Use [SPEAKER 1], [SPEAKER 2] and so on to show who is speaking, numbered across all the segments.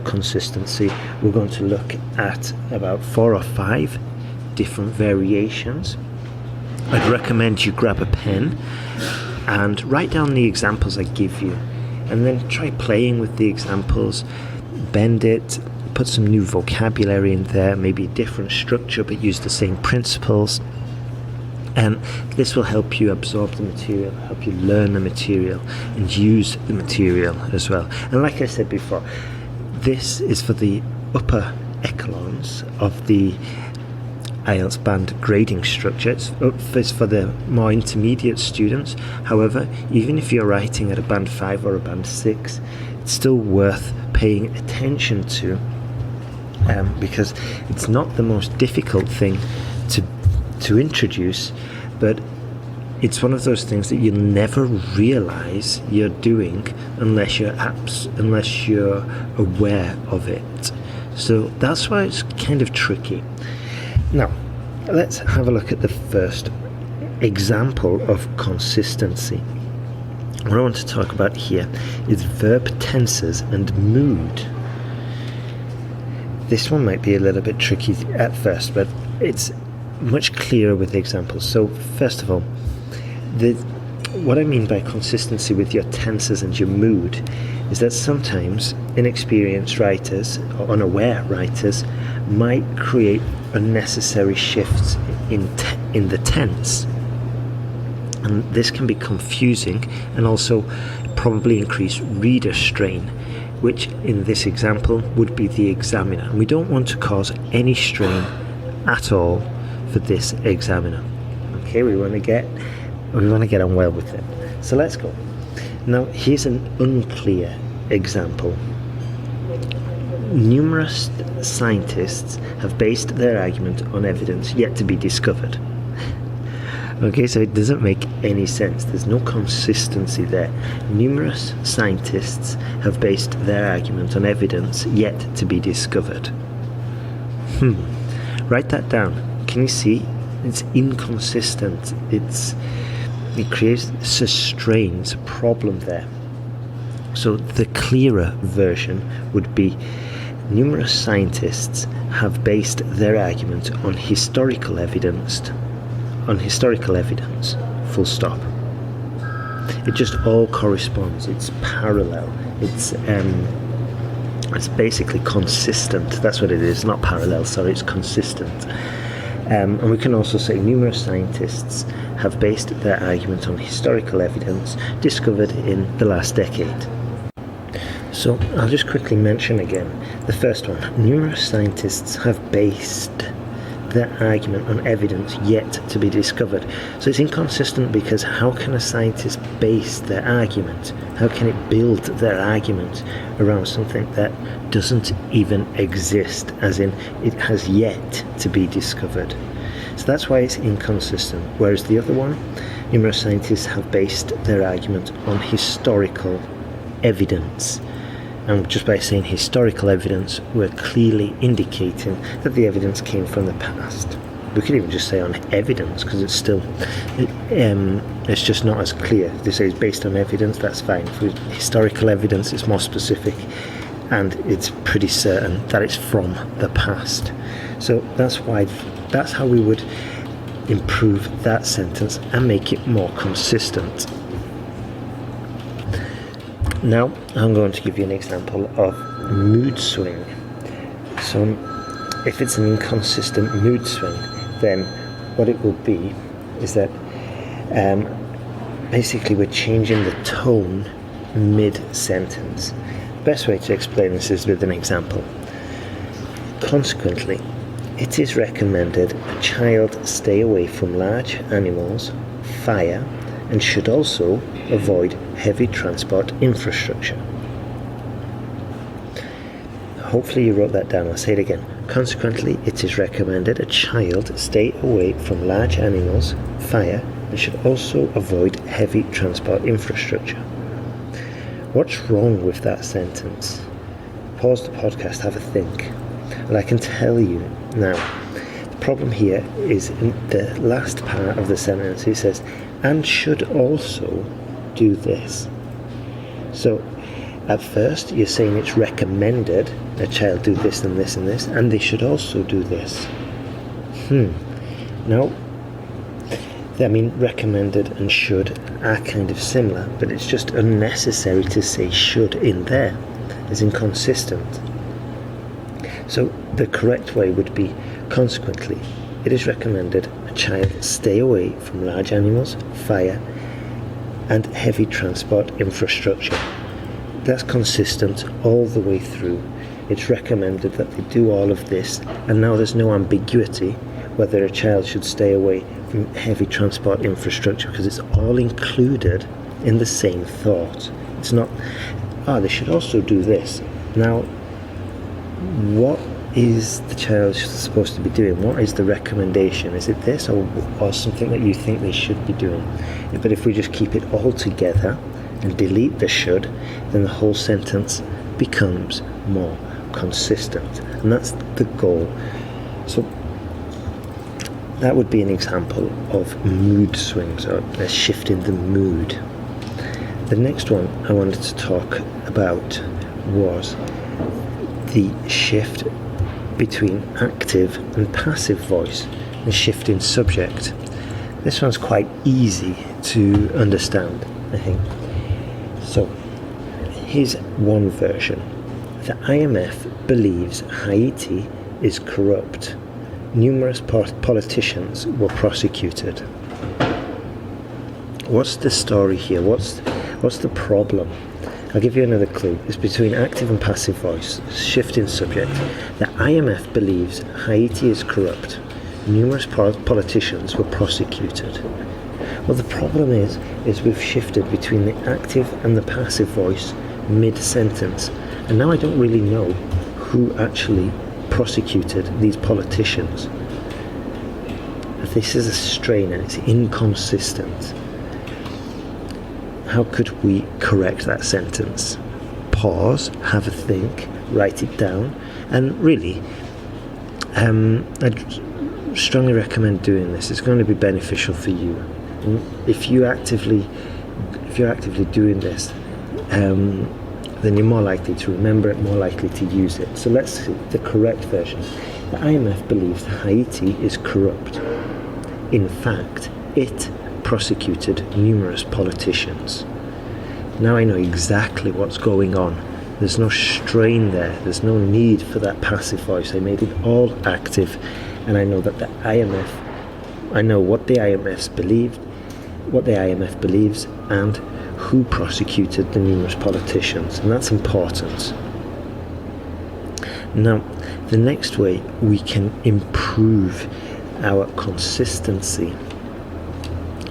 [SPEAKER 1] Consistency, we're going to look at about 4 or 5 different variations. I'd recommend you grab a pen and write down the examples I give you, and then try playing with the examples, bend it, put some new vocabulary in there, maybe a different structure but use the same principles, and this will help you absorb the material, help you learn the material and use the material as well. And like I said before, this is for the upper echelons of the IELTS band grading structure. It's for the more intermediate students. However, even if you're writing at a band 5 or a band 6, it's still worth paying attention to, because it's not the most difficult thing to introduce, but it's one of those things that you'll never realize you're doing unless you're aware of it. So that's why it's kind of tricky. Now, let's have a look at the first example of consistency. What I want to talk about here is verb tenses and mood. This one might be a little bit tricky at first, but it's much clearer with the examples. So first of all, what I mean by consistency with your tenses and your mood is that sometimes inexperienced writers or unaware writers might create unnecessary shifts in the tense, and this can be confusing and also probably increase reader strain, which in this example would be the examiner, and we don't want to cause any strain at all for this examiner. Okay, we want to get on well with it. So let's go. Now here's an unclear example. Numerous scientists have based their argument on evidence yet to be discovered. Okay, so it doesn't make any sense. There's no consistency there. Numerous scientists have based their argument on evidence yet to be discovered. Write that down. Can you see? It's inconsistent. It creates a strain, it's a problem there. So the clearer version would be: numerous scientists have based their argument on historical evidence. Full stop. It just all corresponds. It's parallel. It's basically consistent. That's what it is. Not parallel. Sorry, it's consistent. And we can also say numerous scientists have based their argument on historical evidence discovered in the last decade. So I'll just quickly mention again the first one. Numerous scientists have based their argument on evidence yet to be discovered. So it's inconsistent, because how can a scientist base their argument? How can it build their argument around something that doesn't even exist, as in it has yet to be discovered? So that's why it's inconsistent. Whereas the other one, numerous scientists have based their argument on historical evidence. And just by saying historical evidence, we're clearly indicating that the evidence came from the past. We could even just say on evidence, because it's still, it's just not as clear. If they say it's based on evidence, that's fine. For historical evidence, it's more specific, and it's pretty certain that it's from the past. So that's how we would improve that sentence and make it more consistent. Now I'm going to give you an example of mood swing. So if it's an inconsistent mood swing, then what it will be is that basically we're changing the tone mid-sentence. The best way to explain this is with an example. Consequently, it is recommended a child stay away from large animals, fire, and should also avoid heavy transport infrastructure. Hopefully you wrote that down. I'll say it again. Consequently, it is recommended a child stay away from large animals, fire, and should also avoid heavy transport infrastructure. What's wrong with that sentence? Pause the podcast, have a think. And I can tell you now, the problem here is in the last part of the sentence. It says, and should also do this. So at first you're saying it's recommended a child do this and this and this, and they should also do this. No, I mean, recommended and should are kind of similar, but it's just unnecessary to say should in there. It's inconsistent. So the correct way would be, consequently, it is recommended a child stay away from large animals, fire, and heavy transport infrastructure. That's consistent all the way through. It's recommended that they do all of this, and now there's no ambiguity whether a child should stay away from heavy transport infrastructure, because it's all included in the same thought. It's not, they should also do this. Now, what is the child supposed to be doing? What is the recommendation? Is it this or something that you think they should be doing? But if we just keep it all together and delete the should, then the whole sentence becomes more consistent, and that's the goal. So that would be an example of mood swings, or a shift in the mood. The next one I wanted to talk about was the shift between active and passive voice, and shift in subject. This one's quite easy to understand, I think. So here's one version. The IMF believes Haiti is corrupt. Numerous politicians were prosecuted. What's the story here? What's the problem? I'll give you another clue. It's between active and passive voice. Shift in subject. The IMF believes Haiti is corrupt. Numerous politicians were prosecuted. Well, the problem is we've shifted between the active and the passive voice mid-sentence, and now I don't really know who actually prosecuted these politicians. This is a strain and it's inconsistent. How could we correct that sentence? Pause, have a think, write it down, and really, I'd strongly recommend doing this. It's going to be beneficial for you. And if you're actively doing this, then you're more likely to remember it, more likely to use it. So let's see the correct version. The IMF believes Haiti is corrupt. In fact, it prosecuted numerous politicians. Now I know exactly what's going on. There's no strain there. There's no need for that passive voice. I made it all active, and I know that I know what the IMF believes, and who prosecuted the numerous politicians, and that's important. Now, the next way we can improve our consistency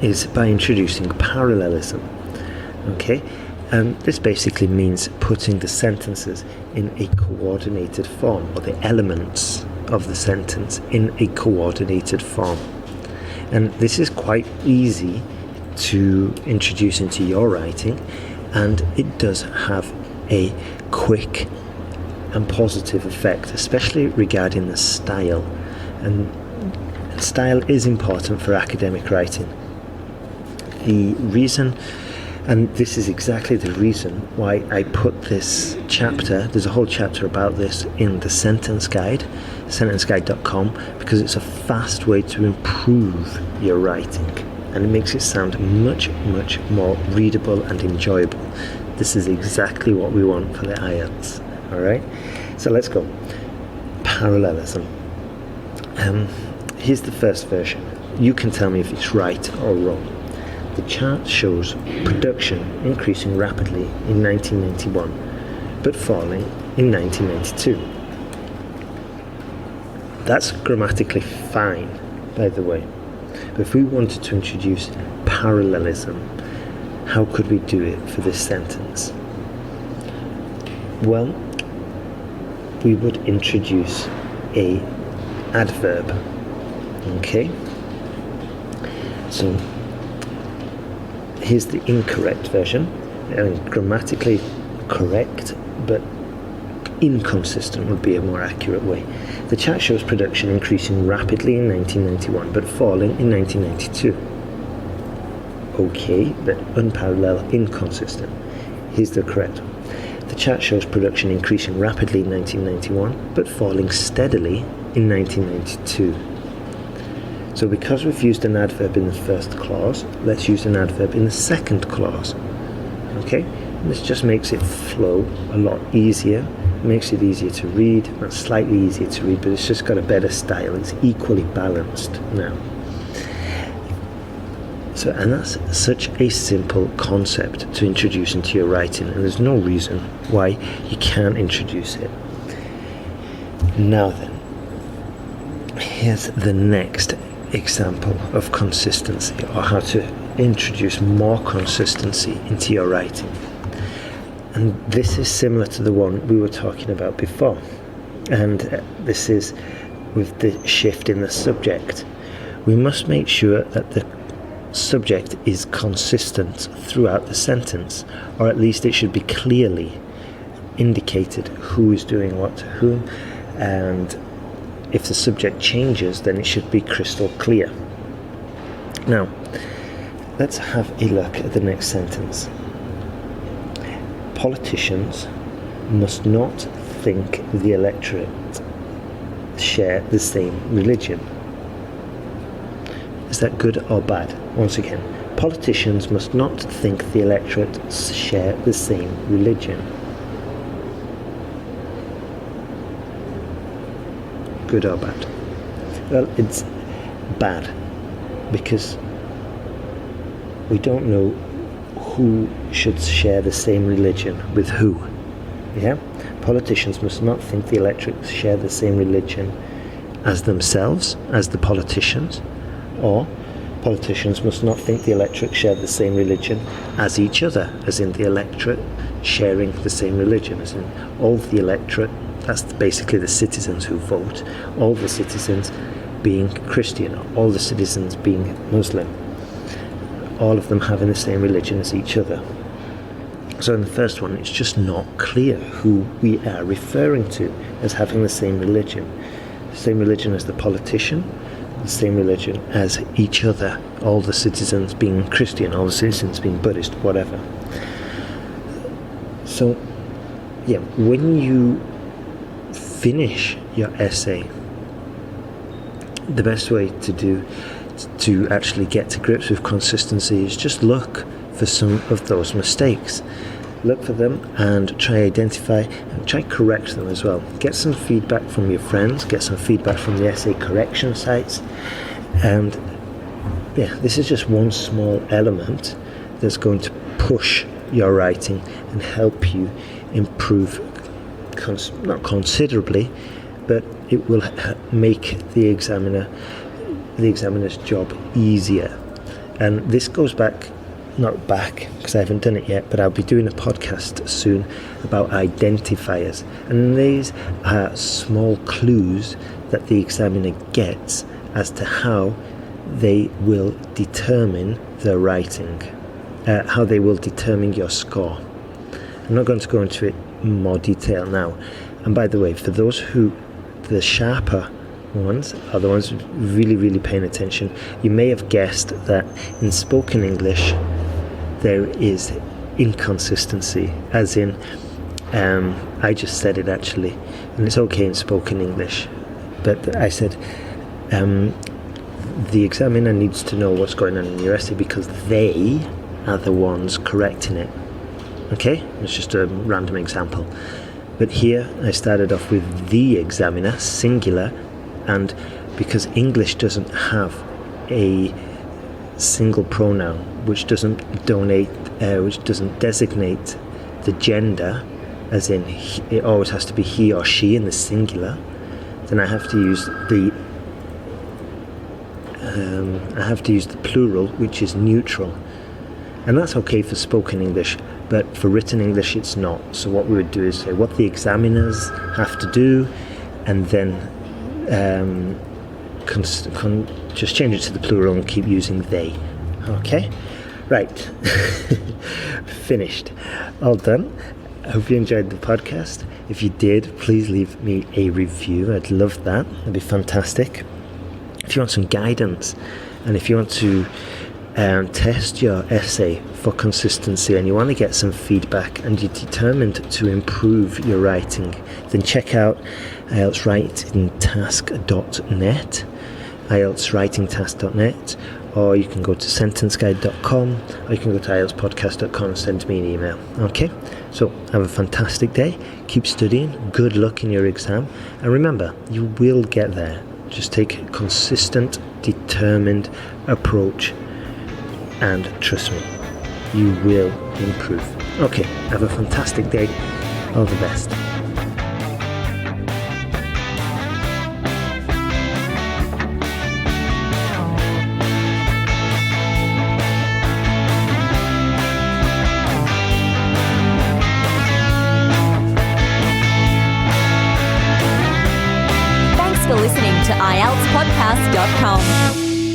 [SPEAKER 1] is by introducing parallelism. Okay, this basically means putting the sentences in a coordinated form, or the elements of the sentence in a coordinated form. And this is quite easy to introduce into your writing, and it does have a quick and positive effect, especially regarding the style. And style is important for academic writing. The reason, and this is exactly the reason why I put this chapter, there's a whole chapter about this in the sentence guide, sentenceguide.com, because it's a fast way to improve your writing, and it makes it sound much, much more readable and enjoyable. This is exactly what we want for the IELTS. Alright, so let's go. Parallelism. Here's the first version. You can tell me if it's right or wrong. The chart shows production increasing rapidly in 1991, but falling in 1992. That's grammatically fine, by the way. But if we wanted to introduce parallelism, how could we do it for this sentence? Well, we would introduce a adverb. Okay? So here's the incorrect version. Grammatically correct, but inconsistent would be a more accurate way. The chart shows production increasing rapidly in 1991, but falling in 1992. Okay, but unparalleled, inconsistent. Here's the correct one. The chart shows production increasing rapidly in 1991, but falling steadily in 1992. So because we've used an adverb in the first clause, let's use an adverb in the second clause. Okay? And this just makes it flow a lot easier, makes it easier to read, not slightly easier to read, but it's just got a better style. It's equally balanced now. So, and that's such a simple concept to introduce into your writing, and there's no reason why you can't introduce it. Now then, here's the next example of consistency, or how to introduce more consistency into your writing. And this is similar to the one we were talking about before, and this is with the shift in the subject. We must make sure that the subject is consistent throughout the sentence, or at least it should be clearly indicated who is doing what to whom, and if the subject changes, then it should be crystal clear. Now, let's have a look at the next sentence. Politicians must not think the electorate share the same religion. Is that good or bad? Once again, politicians must not think the electorate share the same religion. Good or bad? Well, it's bad, because we don't know who should share the same religion with who. Yeah? Politicians must not think the electorate share the same religion as themselves, as the politicians, or politicians must not think the electorate share the same religion as each other, as in the electorate sharing the same religion, as in all the electorate, that's basically the citizens who vote, all the citizens being Christian, all the citizens being Muslim, all of them having the same religion as each other. So in the first one, it's just not clear who we are referring to as having the same religion. The same religion as the politician, the same religion as each other, all the citizens being Christian, all the citizens being Buddhist, whatever. So, yeah, when you finish your essay, the best way to actually get to grips with consistency is just look for some of those mistakes. Look for them and try identify and try correct them as well. Get some feedback from your friends, get some feedback from the essay correction sites, and yeah, this is just one small element that's going to push your writing and help you improve, not considerably, but it will make the examiner's job easier. And this goes back, not back because I haven't done it yet, but I'll be doing a podcast soon about identifiers, and these are small clues that the examiner gets as to how they will determine the writing, how they will determine your score. I'm not going to go into it in more detail now. And by the way, for those who, the sharper ones are the ones really, really paying attention, you may have guessed that in spoken English there is inconsistency, as in, I just said it actually, and it's okay in spoken English, but I said the examiner needs to know what's going on in your essay because they are the ones correcting it. Okay, it's just a random example. But here I started off with the examiner, singular, and because English doesn't have a single pronoun which doesn't designate the gender, as in it always has to be he or she in the singular, then I have to use the plural, which is neutral. And that's okay for spoken English, but for written English it's not. So what we would do is say what the examiners have to do, and then just change it to the plural and keep using they. Okay? Right. Finished. All done. I hope you enjoyed the podcast. If you did, please leave me a review. I'd love that. That'd be fantastic. If you want some guidance, and if you want to test your essay for consistency and you want to get some feedback and you're determined to improve your writing, then check out IELTSWritingTask.net, IELTSWritingTask.net, or you can go to sentenceguide.com, or you can go to IELTSPodcast.com and send me an email. Okay, so have a fantastic day, keep studying, good luck in your exam, and remember, you will get there. Just take a consistent, determined approach, and trust me, you will improve. Okay, have a fantastic day, all the best.
[SPEAKER 2] For listening to IELTSPodcast.com.